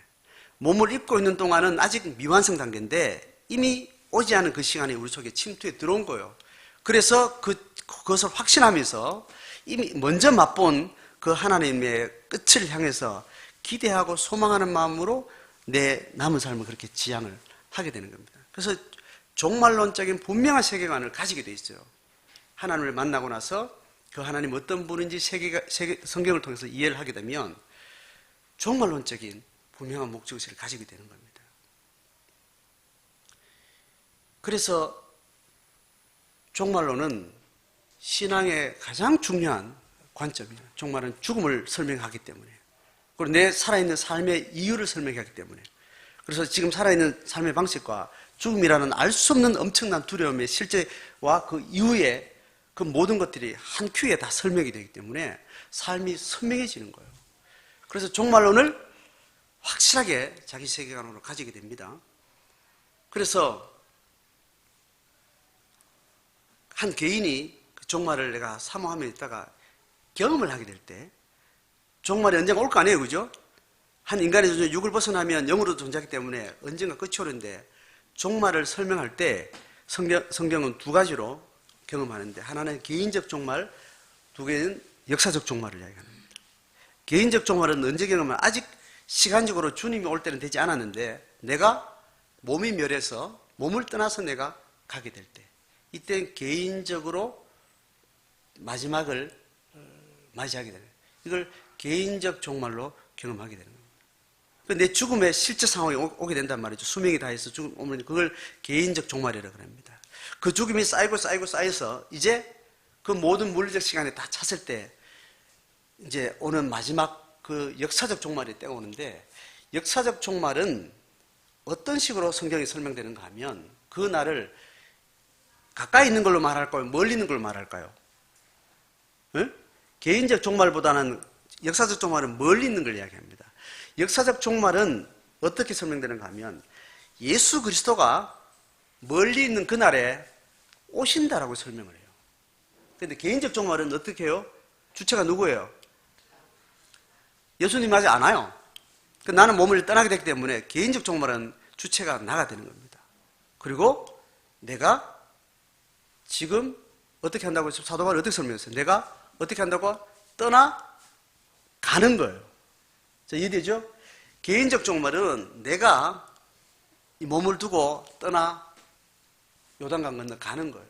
몸을 입고 있는 동안은 아직 미완성 단계인데 이미 오지 않은 그 시간이 우리 속에 침투해 들어온 거예요. 그래서 그것을 확신하면서 이미 먼저 맛본 그 하나님의 끝을 향해서 기대하고 소망하는 마음으로 내 남은 삶을 그렇게 지향을 하게 되는 겁니다. 그래서 종말론적인 분명한 세계관을 가지게 돼 있어요. 하나님을 만나고 나서 그 하나님 어떤 분인지 성경을 통해서 이해를 하게 되면 종말론적인 분명한 목적의식을 가지게 되는 겁니다. 그래서 종말론은 신앙의 가장 중요한 관점이에요. 종말은 죽음을 설명하기 때문에, 그리고 내 살아있는 삶의 이유를 설명하기 때문에. 그래서 지금 살아있는 삶의 방식과 죽음이라는 알 수 없는 엄청난 두려움의 실제와 그 이후에 그 모든 것들이 한 큐에 다 설명이 되기 때문에 삶이 선명해지는 거예요. 그래서 종말론을 확실하게 자기 세계관으로 가지게 됩니다. 그래서 한 개인이 그 종말을 내가 사모하며 있다가 경험을 하게 될 때, 종말이 언젠가 올 거 아니에요, 그죠? 한 인간의 존재, 육을 벗어나면 영으로 존재하기 때문에 언젠가 끝이 오는데, 종말을 설명할 때 성경은 두 가지로 경험하는데, 하나는 개인적 종말, 두 개는 역사적 종말을 이야기합니다. 개인적 종말은 언제 경험하면 아직 시간적으로 주님이 올 때는 되지 않았는데, 내가 몸이 멸해서 몸을 떠나서 내가 가게 될 때, 이때 개인적으로 마지막을 맞이하게 되는 거예요. 이걸 개인적 종말로 경험하게 되는 겁니다. 내 죽음의 실제 상황이 오게 된단 말이죠. 수명이 다해서 죽음 오면 그걸 개인적 종말이라고 합니다. 그 죽음이 쌓여서 이제 그 모든 물리적 시간에 다 찼을 때 이제 오는 마지막 그 역사적 종말이 때가 오는데, 역사적 종말은 어떤 식으로 성경이 설명되는가 하면, 그 날을 가까이 있는 걸로 말할까요? 멀리 있는 걸로 말할까요? 네? 개인적 종말보다는 역사적 종말은 멀리 있는 걸 이야기합니다. 역사적 종말은 어떻게 설명되는가 하면, 예수 그리스도가 멀리 있는 그날에 오신다라고 설명을 해요. 그런데 개인적 종말은 어떻게 해요? 주체가 누구예요? 예수님이 아직 안 와요. 나는 몸을 떠나게 됐기 때문에 개인적 종말은 주체가 나가 되는 겁니다. 그리고 내가 지금 어떻게 한다고 사도 바울이 어떻게 설명했어요? 내가 어떻게 한다고? 떠나가는 거예요. 자, 이해되죠? 개인적 종말은 내가 이 몸을 두고 떠나 요단강 건너 가는 거예요.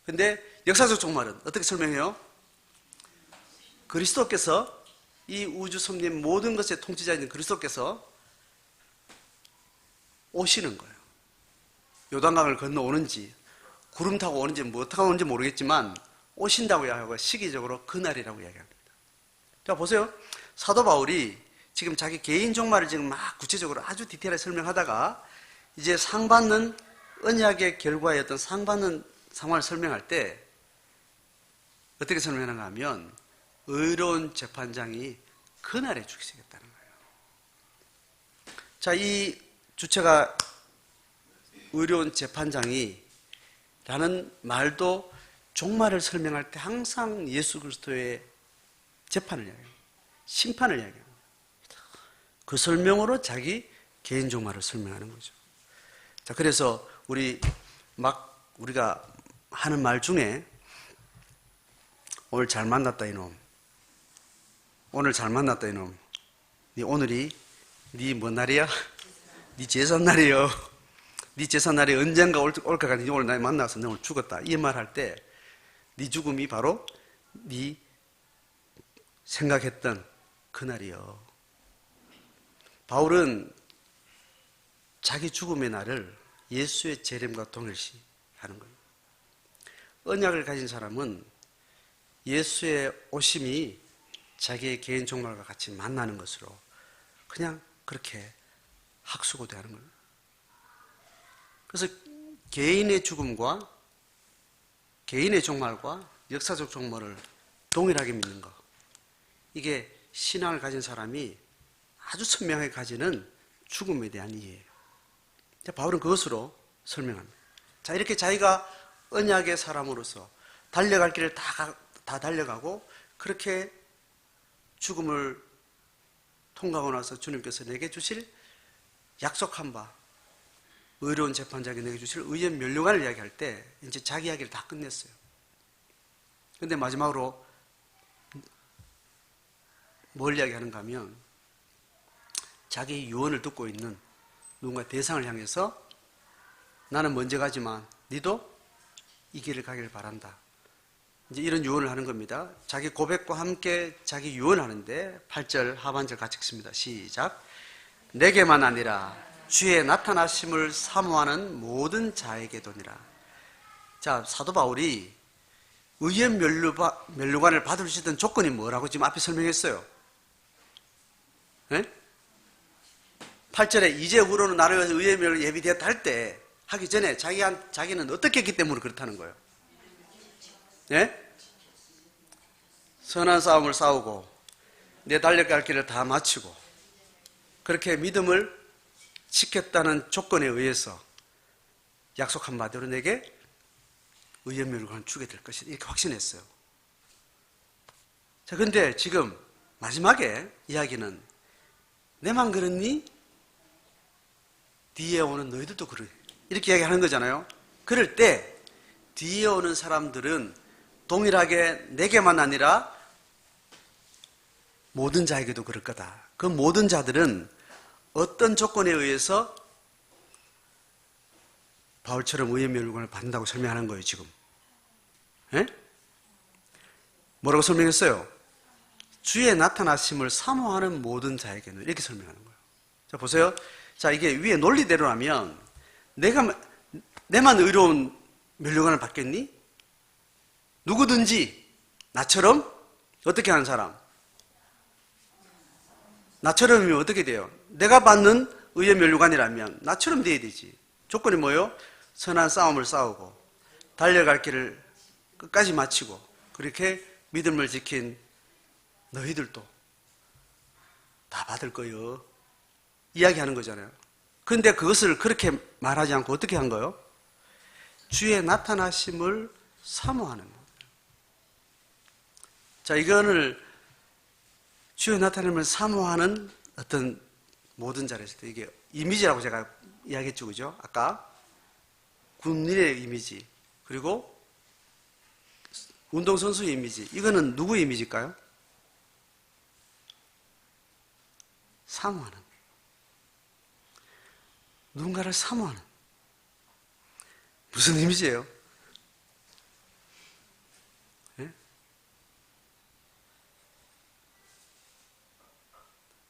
근데 역사적 종말은 어떻게 설명해요? 그리스도께서, 이 우주 섭리의 모든 것의 통치자인 그리스도께서 오시는 거예요. 요단강을 건너오는지 구름 타고 오는지 뭐 어떻게 오는지 모르겠지만 오신다고 이야기하고 시기적으로 그날이라고 이야기합니다. 자, 보세요. 사도 바울이 지금 자기 개인 종말을 지금 막 구체적으로 아주 디테일하게 설명하다가 이제 상받는 언약의 결과의 어떤 상받는 상황을 설명할 때 어떻게 설명하는가 하면, 의로운 재판장이 그날에 죽이시겠다는 거예요. 자, 이 주체가 의로운 재판장이 라는 말도 종말을 설명할 때 항상 예수 그리스도의 재판을 이야기합니다. 심판을 이야기합니다. 그 설명으로 자기 개인 종말을 설명하는 거죠. 자, 그래서 우리가 하는 말 중에, 오늘 잘 만났다 이놈, 오늘 잘 만났다 이놈, 네 오늘이 네 뭔 날이야? 네 제삿날이요. 네 제삿날이 언젠가 올 것 같은데 오늘 날 만나서 너 오늘 죽었다, 이 말 할 때 네 죽음이 바로 네 생각했던 그날이요. 바울은 자기 죽음의 날을 예수의 재림과 동일시하는 거예요. 언약을 가진 사람은 예수의 오심이 자기의 개인 종말과 같이 만나는 것으로 그냥 그렇게 학수고대하는 거예요. 그래서 개인의 죽음과 개인의 종말과 역사적 종말을 동일하게 믿는 것, 이게 신앙을 가진 사람이 아주 선명하게 가지는 죽음에 대한 이해예요. 바울은 그것으로 설명합니다. 자, 이렇게 자기가 언약의 사람으로서 달려갈 길을 다 달려가고 그렇게 죽음을 통과하고 나서 주님께서 내게 주실 약속한 바, 의로운 재판장이 내게 주실 의의 면류관을 이야기할 때 이제 자기 이야기를 다 끝냈어요. 그런데 마지막으로 뭘 이야기하는가 하면, 자기 유언을 듣고 있는 누군가 대상을 향해서 나는 먼저 가지만 니도 이 길을 가기를 바란다. 이제 이런 유언을 하는 겁니다. 자기 고백과 함께 자기 유언을 하는데 8절 하반절 같이 읽습니다. 시작. 내게만 아니라 주의 나타나심을 사모하는 모든 자에게도니라. 자, 사도 바울이 의연 면류관을 받을 수 있던 조건이 뭐라고 지금 앞에 설명했어요. 네? 8절에 이제 후로는 나를 위해서 의연 면류 예비되었다 할 때 하기 전에 자기는 어떻게 했기 때문에 그렇다는 거예요. 네? 선한 싸움을 싸우고 내 달려갈 길을 다 마치고 그렇게 믿음을 지켰다는 조건에 의해서 약속한 바대로 내게 의연 면류관을 주게 될 것이다. 이렇게 확신했어요. 자, 근데 지금 마지막에 이야기는 내만 그렇니? 뒤에 오는 너희들도 그래. 이렇게 이야기하는 거잖아요. 그럴 때 뒤에 오는 사람들은 동일하게 내게만 아니라 모든 자에게도 그럴 거다. 그 모든 자들은 어떤 조건에 의해서 바울처럼 의연 면류관을 받는다고 설명하는 거예요, 지금. 예? 뭐라고 설명했어요? 주의 나타나심을 사모하는 모든 자에게는 이렇게 설명하는 거예요. 자, 보세요. 자, 이게 위에 논리대로라면 내만 의로운 면류관을 받겠니? 누구든지 나처럼 어떻게 하는 사람? 나처럼이면 어떻게 돼요? 내가 받는 의의 면류관이라면 나처럼 돼야 되지. 조건이 뭐예요? 선한 싸움을 싸우고 달려갈 길을 끝까지 마치고 그렇게 믿음을 지킨 너희들도 다 받을 거요. 이야기하는 거잖아요. 그런데 그것을 그렇게 말하지 않고 어떻게 한 거예요? 주의 나타나심을 사모하는 거예요. 자, 이거를 주의 나타남을 사모하는 어떤 모든 자리에서 이게 이미지라고 제가 이야기했죠, 그죠? 아까 군인의 이미지 그리고 운동선수의 이미지, 이거는 누구의 이미지일까요? 사모하는, 누군가를 사모하는 무슨 이미지예요?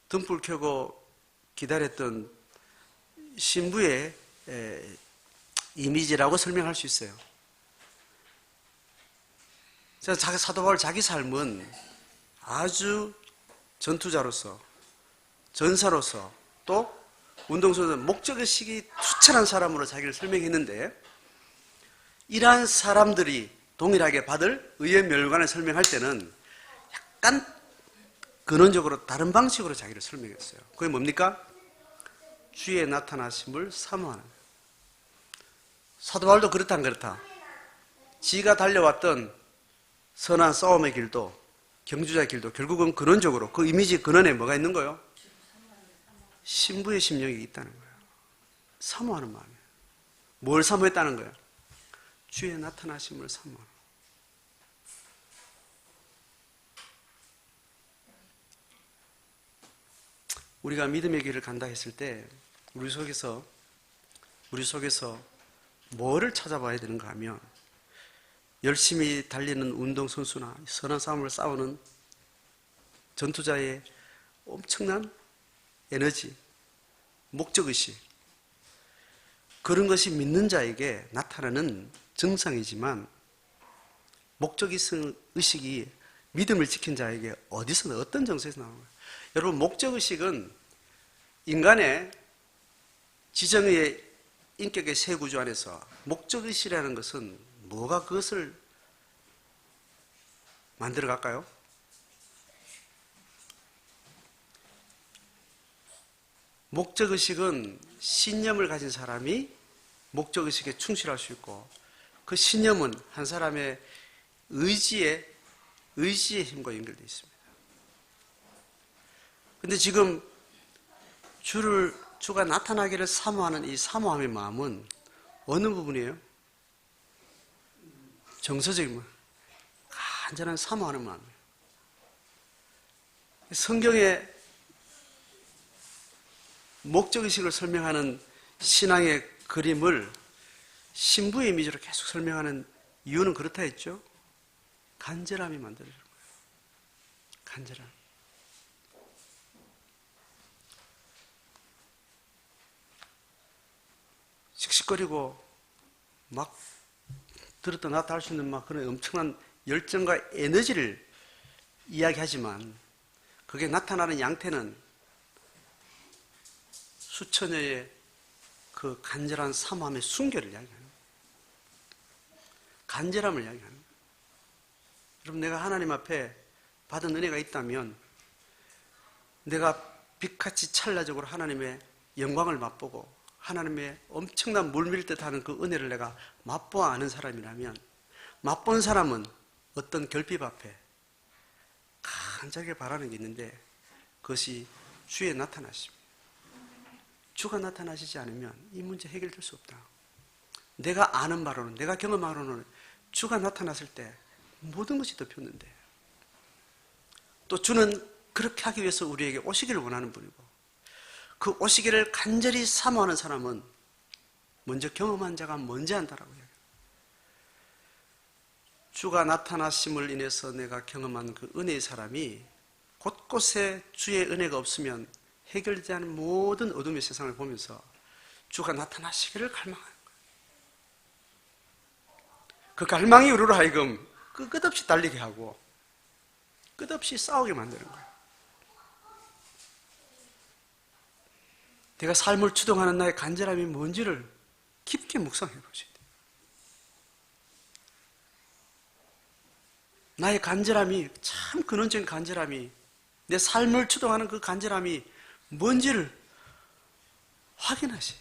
등불 켜고 기다렸던 신부의 이미지라고 설명할 수 있어요. 사도 바울 자기 삶은 아주 전투자로서, 전사로서, 또 운동선수 목적의식이 투철한 사람으로 자기를 설명했는데, 이러한 사람들이 동일하게 받을 의의 면류관을 설명할 때는 약간 근원적으로 다른 방식으로 자기를 설명했어요. 그게 뭡니까? 주의 나타나심을 사모하는 거예요. 사도 바울도 그렇다 안 그렇다? 지가 달려왔던 선한 싸움의 길도, 경주자의 길도 결국은 근원적으로 그 이미지 근원에 뭐가 있는 거예요? 신부의 심령이 있다는 거예요. 사모하는 마음이에요. 뭘 사모했다는 거예요? 주의 나타나심을 사모하는 거예요. 우리가 믿음의 길을 간다 했을 때 우리 속에서 뭐를 찾아봐야 되는가 하면, 열심히 달리는 운동선수나 선한 싸움을 싸우는 전투자의 엄청난 에너지, 목적의식, 그런 것이 믿는 자에게 나타나는 증상이지만, 목적의식이 믿음을 지킨 자에게 어디서나 어떤 정서에서 나오는 거예요. 여러분, 목적의식은 인간의 지정의 인격의 세 구조 안에서 목적의식이라는 것은 뭐가 그것을 만들어 갈까요? 목적의식은 신념을 가진 사람이 목적의식에 충실할 수 있고, 그 신념은 한 사람의 의지의 힘과 연결되어 있습니다. 근데 지금 주가 나타나기를 사모하는 이 사모함의 마음은 어느 부분이에요? 정서적인 마음, 간절한 사모하는 마음이에요. 성경의 목적의식을 설명하는 신앙의 그림을 신부의 이미지로 계속 설명하는 이유는 그렇다 했죠. 간절함이 만들어지는 거예요. 간절함. 씩씩거리고 막 들었다 놨다 할 수 있는 막 그런 엄청난 열정과 에너지를 이야기하지만 그게 나타나는 양태는 수천여의 그 간절한 사모함의 순결을 이야기하는 거예요. 간절함을 이야기하는 거예요. 여러분, 내가 하나님 앞에 받은 은혜가 있다면 내가 빛같이 찰나적으로 하나님의 영광을 맛보고 하나님의 엄청난 물밀듯 하는 그 은혜를 내가 맛보아 아는 사람이라면, 맛본 사람은 어떤 결핍 앞에 간절하게 바라는 게 있는데 그것이 주의 나타나십니다. 주가 나타나시지 않으면 이 문제 해결될 수 없다. 내가 아는 바로는, 내가 경험하로는 주가 나타났을 때 모든 것이 덮였는데, 또 주는 그렇게 하기 위해서 우리에게 오시기를 원하는 분이고, 그 오시기를 간절히 사모하는 사람은 먼저 경험한 자가 먼저 한다라고 이야기해요. 주가 나타나심을 인해서 내가 경험한 그 은혜의 사람이 곳곳에 주의 은혜가 없으면 해결되지 않은 모든 어둠의 세상을 보면서 주가 나타나시기를 갈망하는 거예요. 그 갈망이 우리로 하여금 끝없이 달리게 하고 끝없이 싸우게 만드는 거예요. 내가 삶을 주동하는 나의 간절함이 뭔지를 깊게 묵상해 보셔야 돼요. 나의 간절함이, 참 근원적인 간절함이, 내 삶을 주동하는 그 간절함이 뭔지를 확인하세요.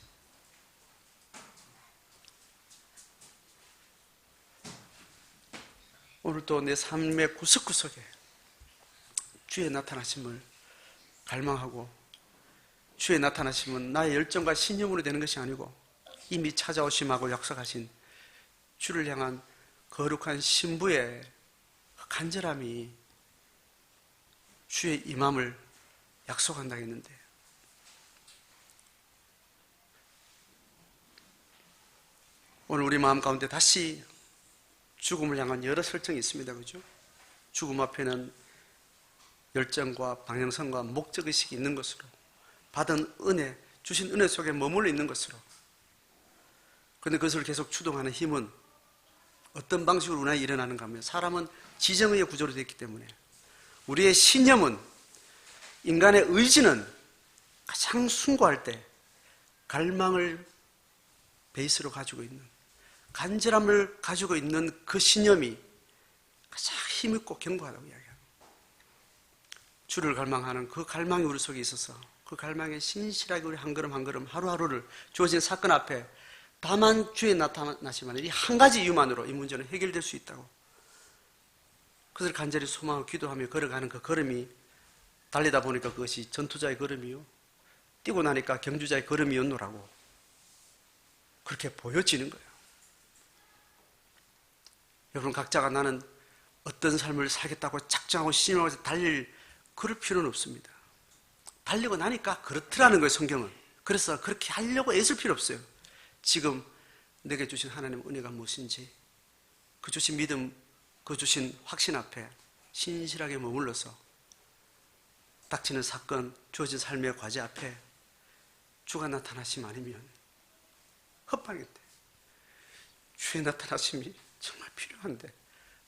오늘도 내 삶의 구석구석에 주의 나타나심을 갈망하고, 주의 나타나심은 나의 열정과 신념으로 되는 것이 아니고 이미 찾아오심하고 약속하신 주를 향한 거룩한 신부의 간절함이 주의 임함을 약속한다 했는데, 오늘 우리 마음 가운데 다시 죽음을 향한 여러 설정이 있습니다. 그죠? 죽음 앞에는 열정과 방향성과 목적의식이 있는 것으로, 받은 은혜, 주신 은혜 속에 머물러 있는 것으로. 그런데 그것을 계속 추동하는 힘은 어떤 방식으로 운하에 일어나는가 하면, 사람은 지정의의 구조로 되어 있기 때문에 우리의 신념은, 인간의 의지는 가장 숭고할 때 갈망을 베이스로 가지고 있는, 간절함을 가지고 있는 그 신념이 가장 힘있고 견고하다고 이야기합니다. 주를 갈망하는 그 갈망이 우리 속에 있어서 그 갈망에 신실하게 우리 한 걸음 한 걸음 하루하루를 주어진 사건 앞에 다만 주의 나타나시면 이 한 가지 이유만으로 이 문제는 해결될 수 있다고, 그것을 간절히 소망하고 기도하며 걸어가는 그 걸음이, 달리다 보니까 그것이 전투자의 걸음이요, 뛰고 나니까 경주자의 걸음이었노라고 그렇게 보여지는 거예요. 여러분, 각자가 나는 어떤 삶을 살겠다고 작정하고 신념하고 달릴 그럴 필요는 없습니다. 달리고 나니까 그렇더라는 거예요, 성경은. 그래서 그렇게 하려고 애쓸 필요 없어요. 지금 내게 주신 하나님의 은혜가 무엇인지, 그 주신 믿음, 그 주신 확신 앞에 신실하게 머물러서 닥치는 사건, 주어진 삶의 과제 앞에 주가 나타나시면 아니면 헛방인데, 주의 나타나심이 정말 필요한데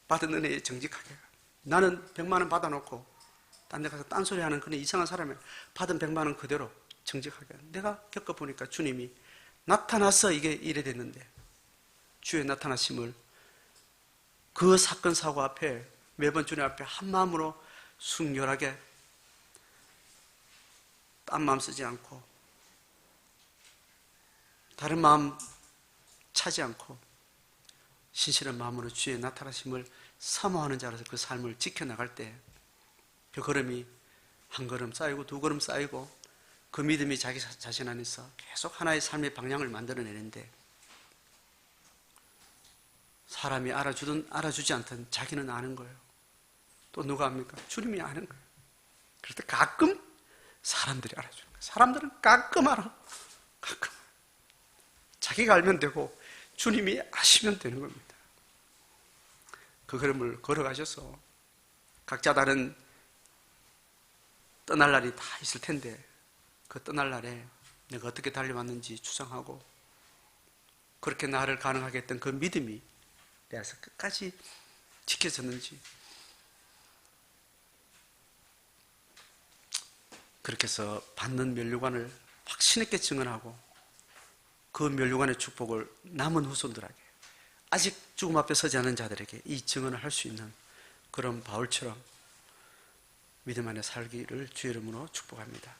받은 은혜에 정직하게, 나는 100만 원 받아놓고 딴 데 가서 딴소리 하는 그런 이상한 사람이 받은 100만 원 그대로 정직하게, 내가 겪어보니까 주님이 나타나서 이게 이래 됐는데, 주의 나타나심을 그 사건 사고 앞에 매번 주님 앞에 한 마음으로 순결하게 딴 마음 쓰지 않고 다른 마음 차지 않고 신실한 마음으로 주의 나타나심을 사모하는 자로서 그 삶을 지켜나갈 때 그 걸음이 한 걸음 쌓이고 두 걸음 쌓이고 그 믿음이 자기 자신 안에서 계속 하나의 삶의 방향을 만들어내는데, 사람이 알아주든 알아주지 않든 자기는 아는 거예요. 또 누가 압니까? 주님이 아는 거예요. 그럴 때 가끔 사람들이 알아주는 거예요. 사람들은 가끔 알아. 가끔. 자기가 알면 되고 주님이 아시면 되는 겁니다. 그 걸음을 걸어가셔서 각자 다른 떠날 날이 다 있을 텐데 그 떠날 날에 내가 어떻게 달려왔는지 추상하고 그렇게 나를 가능하게 했던 그 믿음이 내가서 끝까지 지켜졌는지 그렇게 해서 받는 면류관을 확신 있게 증언하고 그 면류관의 축복을 남은 후손들에게 아직 죽음 앞에 서지 않은 자들에게 이 증언을 할 수 있는 그런 바울처럼 믿음 안에 살기를 주의 이름으로 축복합니다.